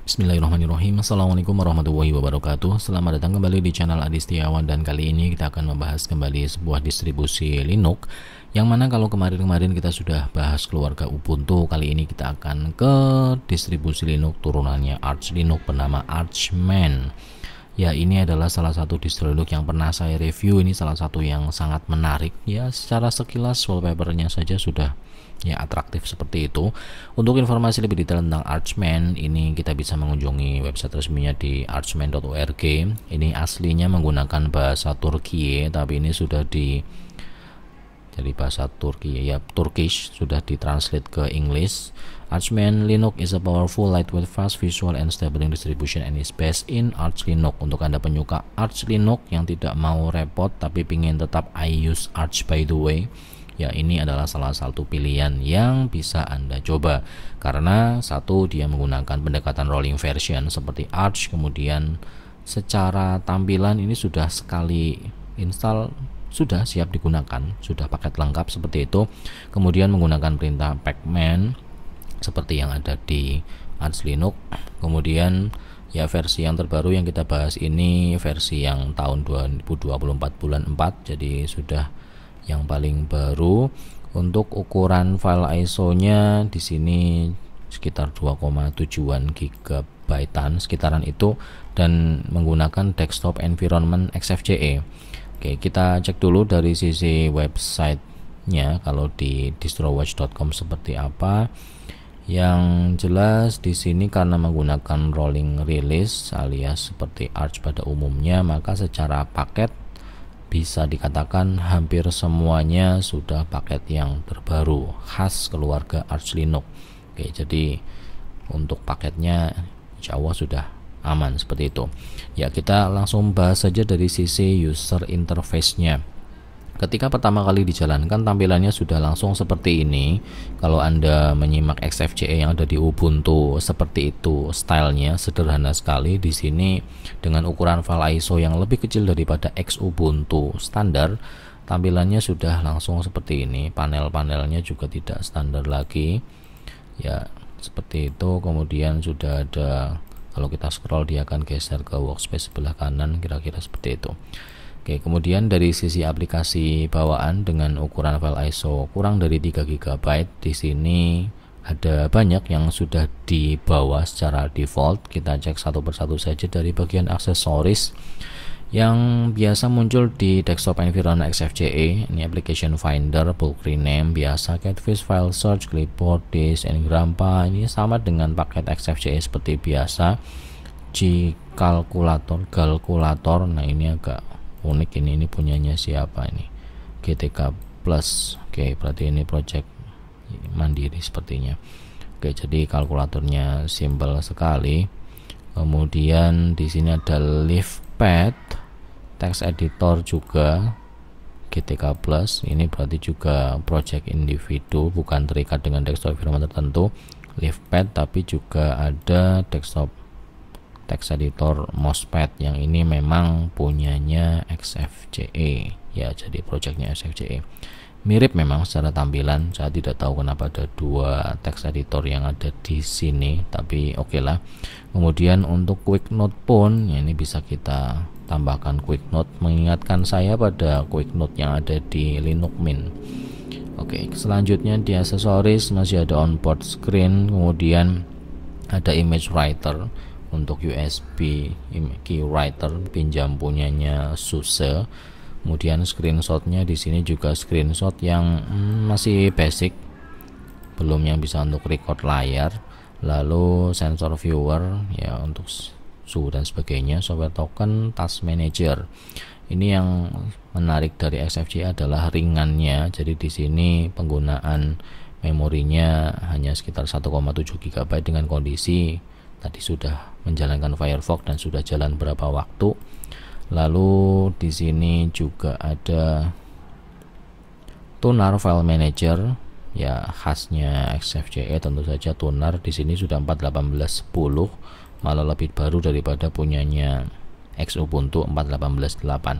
Bismillahirrahmanirrahim. Assalamualaikum warahmatullahi wabarakatuh. Selamat datang kembali di channel Adi Setiawan, dan kali ini kita akan membahas kembali sebuah distribusi Linux yang mana kalau kemarin-kemarin kita sudah bahas keluarga Ubuntu, kali ini kita akan ke distribusi Linux turunannya Arch Linux bernama Archman. Ya, ini adalah salah satu distro Linux yang pernah saya review. Ini salah satu yang sangat menarik. Ya, secara sekilas wallpapernya saja sudah ya atraktif seperti itu. Untuk informasi lebih detail tentang Archman ini, kita bisa mengunjungi website resminya di archman.org. Ini aslinya menggunakan bahasa Turki, tapi ini sudah jadi bahasa Turki ya, Turkish, sudah ditranslate ke English. Archman Linux is a powerful, lightweight, fast, visual, and stable distribution and is based in Arch Linux. Untuk Anda penyuka Arch Linux yang tidak mau repot tapi ingin tetap I use Arch by the way, ya ini adalah salah satu pilihan yang bisa Anda coba, karena satu, dia menggunakan pendekatan rolling version seperti Arch, kemudian secara tampilan ini sudah sekali install sudah siap digunakan, sudah paket lengkap seperti itu. Kemudian menggunakan perintah pacman seperti yang ada di Arch Linux. Kemudian ya versi yang terbaru yang kita bahas ini versi yang tahun 2024 bulan 4, jadi sudah yang paling baru. Untuk ukuran file ISO-nya di sini sekitar 2,7 GB-an sekitaran itu, dan menggunakan desktop environment XFCE. Oke, kita cek dulu dari sisi websitenya kalau di distrowatch.com seperti apa. Yang jelas di sini karena menggunakan rolling release alias seperti Arch pada umumnya, maka secara paket bisa dikatakan hampir semuanya sudah paket yang terbaru khas keluarga Arch Linux. Oke, jadi untuk paketnya insya Allah sudah aman seperti itu. Ya, kita langsung bahas saja dari sisi user interface-nya. Ketika pertama kali dijalankan, tampilannya sudah langsung seperti ini. Kalau Anda menyimak XFCE yang ada di Ubuntu, seperti itu stylenya, sederhana sekali. Di sini dengan ukuran file ISO yang lebih kecil daripada X Ubuntu standar, tampilannya sudah langsung seperti ini. Panel-panelnya juga tidak standar lagi. Ya, seperti itu. Kemudian sudah ada, kalau kita scroll dia akan geser ke workspace sebelah kanan, kira-kira seperti itu. Oke, kemudian dari sisi aplikasi bawaan dengan ukuran file ISO kurang dari 3 GB, di sini ada banyak yang sudah dibawa secara default. Kita cek satu persatu saja dari bagian aksesoris yang biasa muncul di desktop environment XFCE. Ini application finder, bulk rename biasa, catfish, file search, clipboard, disk, engrama. Ini sama dengan paket XFCE seperti biasa. G kalkulator, nah ini agak unik, ini punyanya siapa ini? GTK Plus. Oke, berarti ini project mandiri sepertinya. Oke, jadi kalkulatornya simple sekali. Kemudian di sini ada LivePad, text editor juga GTK Plus. Ini berarti juga project individu, bukan terikat dengan desktop environment tertentu. LivePad, tapi juga ada desktop text editor Mousepad yang ini memang punyanya XFCE ya, jadi projectnya XFCE. Mirip memang secara tampilan, saya tidak tahu kenapa ada dua text editor yang ada di sini, tapi oke lah. Kemudian untuk quick note pun ya, ini bisa kita tambahkan quick note, mengingatkan saya pada quick note yang ada di Linux Mint. Oke, selanjutnya di aksesoris masih ada onboard screen, kemudian ada image writer. Untuk USB key writer pinjam punyanya SUSE. Kemudian screenshotnya di sini juga screenshot yang masih basic, belum yang bisa untuk record layar. Lalu sensor viewer ya untuk suhu dan sebagainya. Software token, task manager. Ini yang menarik dari XFCE adalah ringannya. Jadi di sini penggunaan memorinya hanya sekitar 1,7 GB dengan kondisi tadi sudah menjalankan Firefox dan sudah jalan berapa waktu. Lalu di sini juga ada tuner file manager ya, khasnya XFCE tentu saja tuner. Di sini sudah 4.18.10, malah lebih baru daripada punyanya X Ubuntu 4.18.8.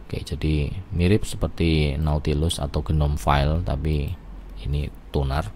Oke, jadi mirip seperti Nautilus atau Gnome File, tapi ini tuner.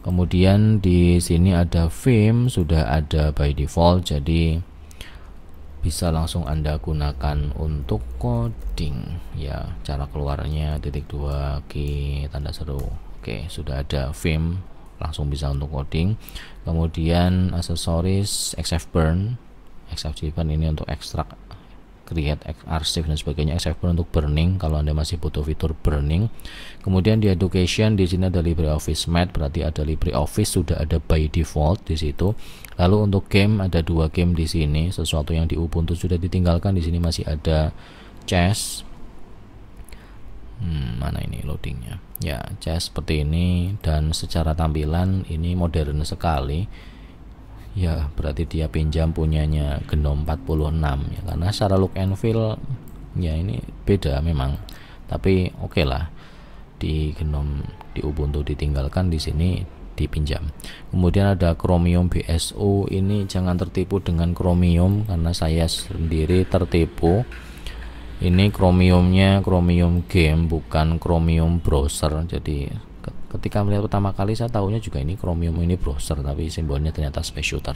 Kemudian di sini ada theme, sudah ada by default, jadi bisa langsung Anda gunakan untuk coding ya. Cara keluarnya titik 2 key tanda seru. Oke, sudah ada theme, langsung bisa untuk coding. Kemudian aksesoris XFburn ini untuk ekstrak, create arsip dan sebagainya. XFburn untuk burning kalau Anda masih butuh fitur burning. Kemudian di education di sini ada LibreOffice Math, berarti ada LibreOffice sudah ada by default di situ. Lalu untuk game ada 2 game di sini, sesuatu yang di Ubuntu sudah ditinggalkan. Di sini masih ada chess. Mana ini loadingnya? Ya, chess seperti ini, dan secara tampilan ini modern sekali. Ya, berarti dia pinjam punyanya Gnome 46 ya, karena secara look and feel ya ini beda memang. Tapi oke lah, di Gnome di Ubuntu ditinggalkan, di sini dipinjam. Kemudian ada Chromium BSO, ini jangan tertipu dengan Chromium karena saya sendiri tertipu. Ini Chromiumnya Chromium Game, bukan Chromium Browser. Jadi ketika melihat pertama kali saya tahunya juga ini Chromium ini browser, tapi simbolnya ternyata Space Shooter.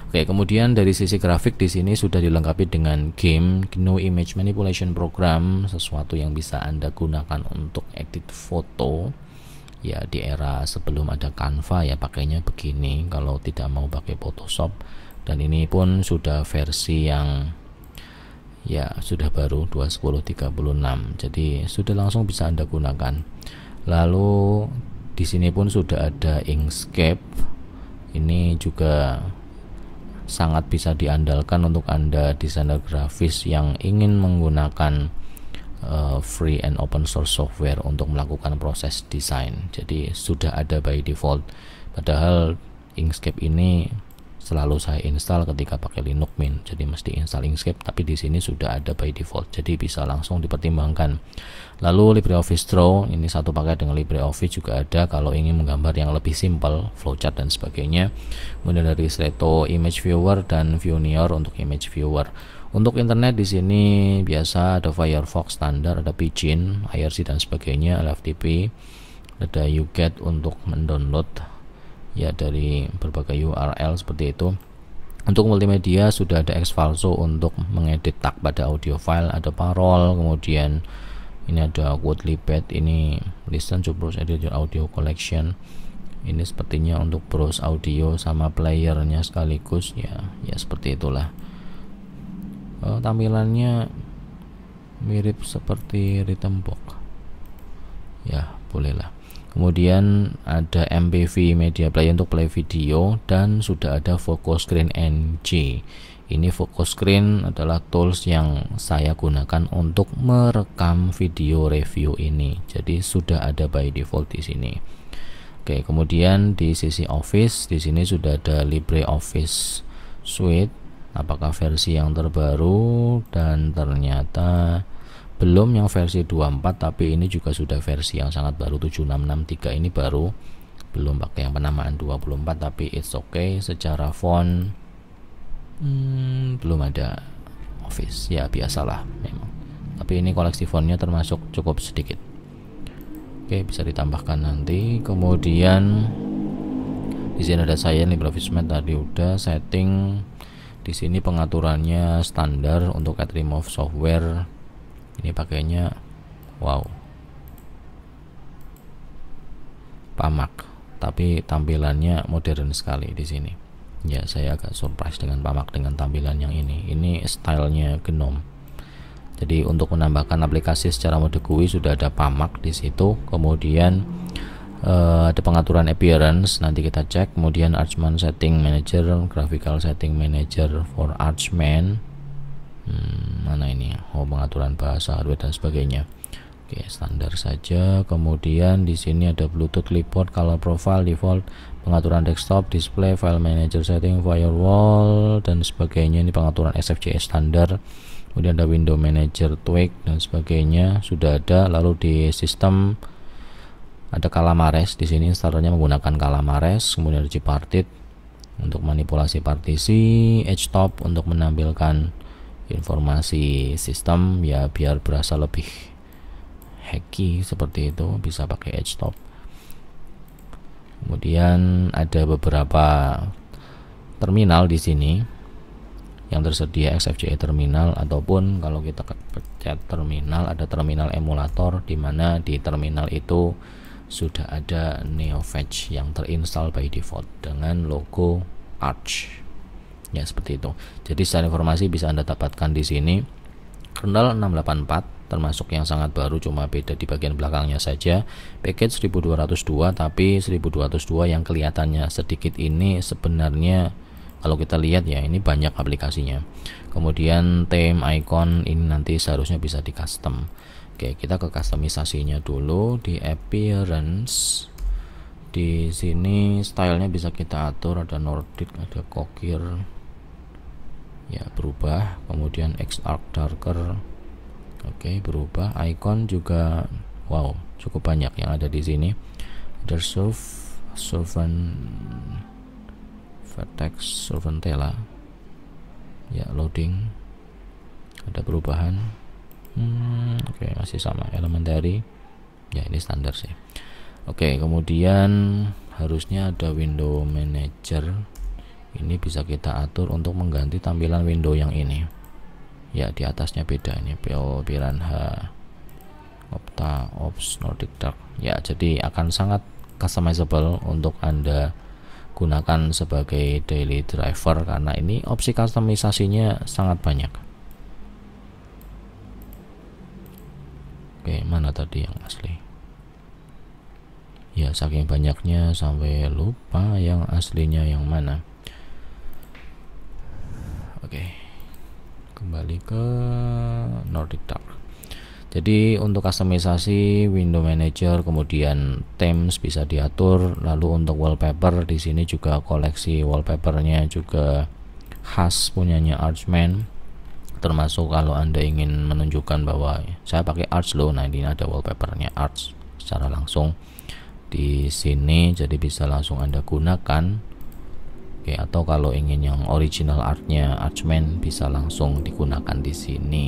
Oke, kemudian dari sisi grafik di sini sudah dilengkapi dengan game GNU Image Manipulation Program, sesuatu yang bisa Anda gunakan untuk edit foto. Ya, di era sebelum ada Canva ya pakainya begini kalau tidak mau pakai Photoshop. Dan ini pun sudah versi yang ya sudah baru 2.10.36, jadi sudah langsung bisa Anda gunakan. Lalu di sini pun sudah ada Inkscape, ini juga sangat bisa diandalkan untuk Anda desainer grafis yang ingin menggunakan free and open source software untuk melakukan proses desain. Jadi sudah ada by default, padahal Inkscape ini selalu saya install ketika pakai Linux Mint, jadi mesti install Inkscape, tapi di sini sudah ada by default, jadi bisa langsung dipertimbangkan. Lalu LibreOffice Draw, ini satu paket dengan LibreOffice juga ada kalau ingin menggambar yang lebih simple, flowchart dan sebagainya. Kemudian dari Sreto Image Viewer dan Veoneer untuk Image Viewer. Untuk internet di sini biasa ada Firefox standar, ada Pidgin, IRC dan sebagainya, LFTP, ada UGET untuk mendownload ya dari berbagai URL seperti itu. Untuk multimedia sudah ada Xfalso untuk mengedit tag pada audio file, ada Parol, kemudian ini ada Quodlibet, ini listen to browse edit your audio collection. Ini sepertinya untuk browse audio sama playernya sekaligus ya seperti itulah. Tampilannya mirip seperti Rhythmbox ya, bolehlah. Kemudian ada MPV Media Player untuk play video, dan sudah ada Focus Screen NG. Ini Focus Screen adalah tools yang saya gunakan untuk merekam video review ini. Jadi sudah ada by default di sini. Oke, kemudian di sisi Office di sini sudah ada LibreOffice Suite. Apakah versi yang terbaru? Dan ternyata belum yang versi 24, tapi ini juga sudah versi yang sangat baru 7663, ini baru, belum pakai yang penamaan 24, tapi it's okay. Secara font belum ada Office ya, biasalah memang, tapi ini koleksi fontnya termasuk cukup sedikit. Oke, bisa ditambahkan nanti. Kemudian di sini ada saya LibreOffice Math tadi udah setting. Di sini pengaturannya standar untuk add remove software. Ini pakainya Pamak, tapi tampilannya modern sekali di sini. Ya, saya agak surprise dengan Pamak dengan tampilan yang ini. Ini stylenya Gnome. Jadi untuk menambahkan aplikasi secara mode GUI sudah ada Pamak di situ. Kemudian ada pengaturan appearance, nanti kita cek. Kemudian Archman Setting Manager, Graphical Setting Manager for Archman. Mana ini? Pengaturan bahasa, hardware dan sebagainya. Oke, standar saja. Kemudian di sini ada Bluetooth, Clipboard, Color Profile, Default, pengaturan desktop, display, File Manager Setting, Firewall dan sebagainya. Ini pengaturan SFJS standar. Kemudian ada Window Manager, Tweak dan sebagainya sudah ada. Lalu di sistem ada Calamares, di sini installernya menggunakan Calamares. Kemudian ada Gparted untuk manipulasi partisi, Edgetop untuk menampilkan informasi sistem ya biar berasa lebih hacky seperti itu, bisa pakai Edgetop. Kemudian ada beberapa terminal di sini yang tersedia, XFCE terminal, ataupun kalau kita pencet terminal, ada terminal emulator, di mana di terminal itu sudah ada NeoFetch yang terinstall by default dengan logo Arch. Ya, seperti itu. Jadi secara informasi bisa Anda dapatkan di sini. Kernel 684 termasuk yang sangat baru, cuma beda di bagian belakangnya saja. Package 1202, tapi 1202 yang kelihatannya sedikit ini sebenarnya kalau kita lihat ya ini banyak aplikasinya. Kemudian theme, icon ini nanti seharusnya bisa di custom. Oke, kita ke customisasinya dulu. Di appearance, di sini stylenya bisa kita atur, ada Nordic, ada Kokir, ya berubah. Kemudian X-Arc darker, oke berubah. Icon juga wow cukup banyak yang ada di sini. Ada Servant Vertex, Servantella, ya loading, ada perubahan. Oke, masih sama elementary, ya ini standar sih. Oke, kemudian harusnya ada window manager, ini bisa kita atur untuk mengganti tampilan window yang ini. Ya, di atasnya beda, ini Piranha, Opta, Ops, Nordic Dark. Ya, jadi akan sangat customizable untuk Anda gunakan sebagai daily driver, karena ini opsi customisasinya sangat banyak. Oke, mana tadi yang asli? Ya, saking banyaknya sampai lupa yang aslinya yang mana. Oke, kembali ke Nordic Dark. Jadi untuk customisasi window manager, kemudian themes bisa diatur, lalu untuk wallpaper di sini juga koleksi wallpapernya juga khas punyanya Archman. Termasuk kalau Anda ingin menunjukkan bahwa saya pakai Arch loh, nah ini ada wallpapernya Arch secara langsung di sini, jadi bisa langsung Anda gunakan. Oke, atau kalau ingin yang original artnya Archman bisa langsung digunakan di sini.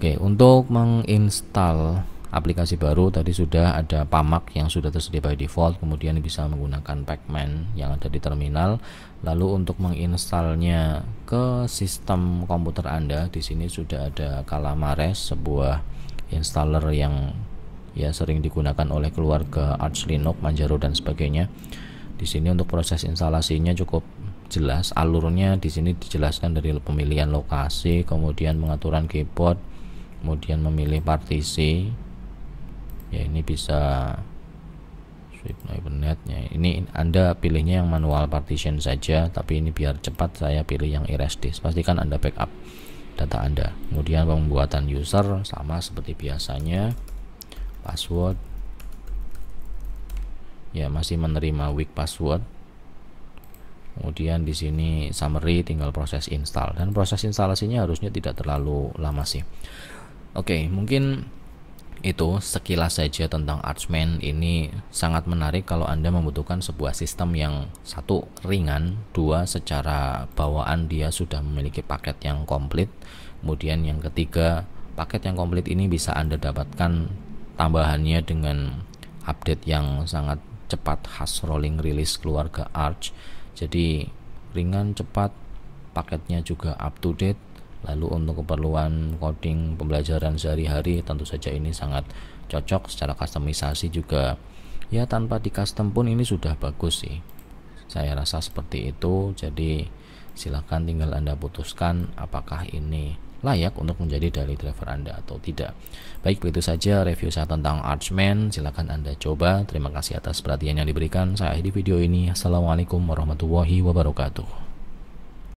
Oke, untuk menginstal aplikasi baru tadi sudah ada Pamak yang sudah tersedia by default, kemudian bisa menggunakan Pacman yang ada di terminal. Lalu untuk menginstalnya ke sistem komputer Anda, di sini sudah ada Calamares, sebuah installer yang ya sering digunakan oleh keluarga Arch Linux, Manjaro dan sebagainya. Di sini untuk proses instalasinya cukup jelas, alurnya di sini dijelaskan dari pemilihan lokasi, kemudian pengaturan keyboard, kemudian memilih partisi. Ya, ini bisa sweep Hibernate-nya. Ini Anda pilihnya yang manual partition saja, tapi ini biar cepat saya pilih yang erase disk. Pastikan Anda backup data Anda. Kemudian pembuatan user sama seperti biasanya. Password, ya masih menerima weak password. Kemudian di sini summary, tinggal proses install, dan proses instalasinya harusnya tidak terlalu lama sih. Oke, mungkin itu sekilas saja tentang Archman. Ini sangat menarik kalau Anda membutuhkan sebuah sistem yang satu ringan, dua secara bawaan dia sudah memiliki paket yang komplit. Kemudian yang ketiga, paket yang komplit ini bisa Anda dapatkan tambahannya dengan update yang sangat cepat khas rolling release keluarga Arch. Jadi ringan, cepat, paketnya juga up to date. Lalu untuk keperluan coding pembelajaran sehari-hari tentu saja ini sangat cocok. Secara customisasi juga ya tanpa di custom pun ini sudah bagus sih, saya rasa seperti itu. Jadi silahkan tinggal Anda putuskan apakah ini layak untuk menjadi daily driver Anda atau tidak. Baik, begitu saja review saya tentang Archman. Silahkan Anda coba. Terima kasih atas perhatian yang diberikan. Saya akhiri video ini. Assalamualaikum warahmatullahi wabarakatuh.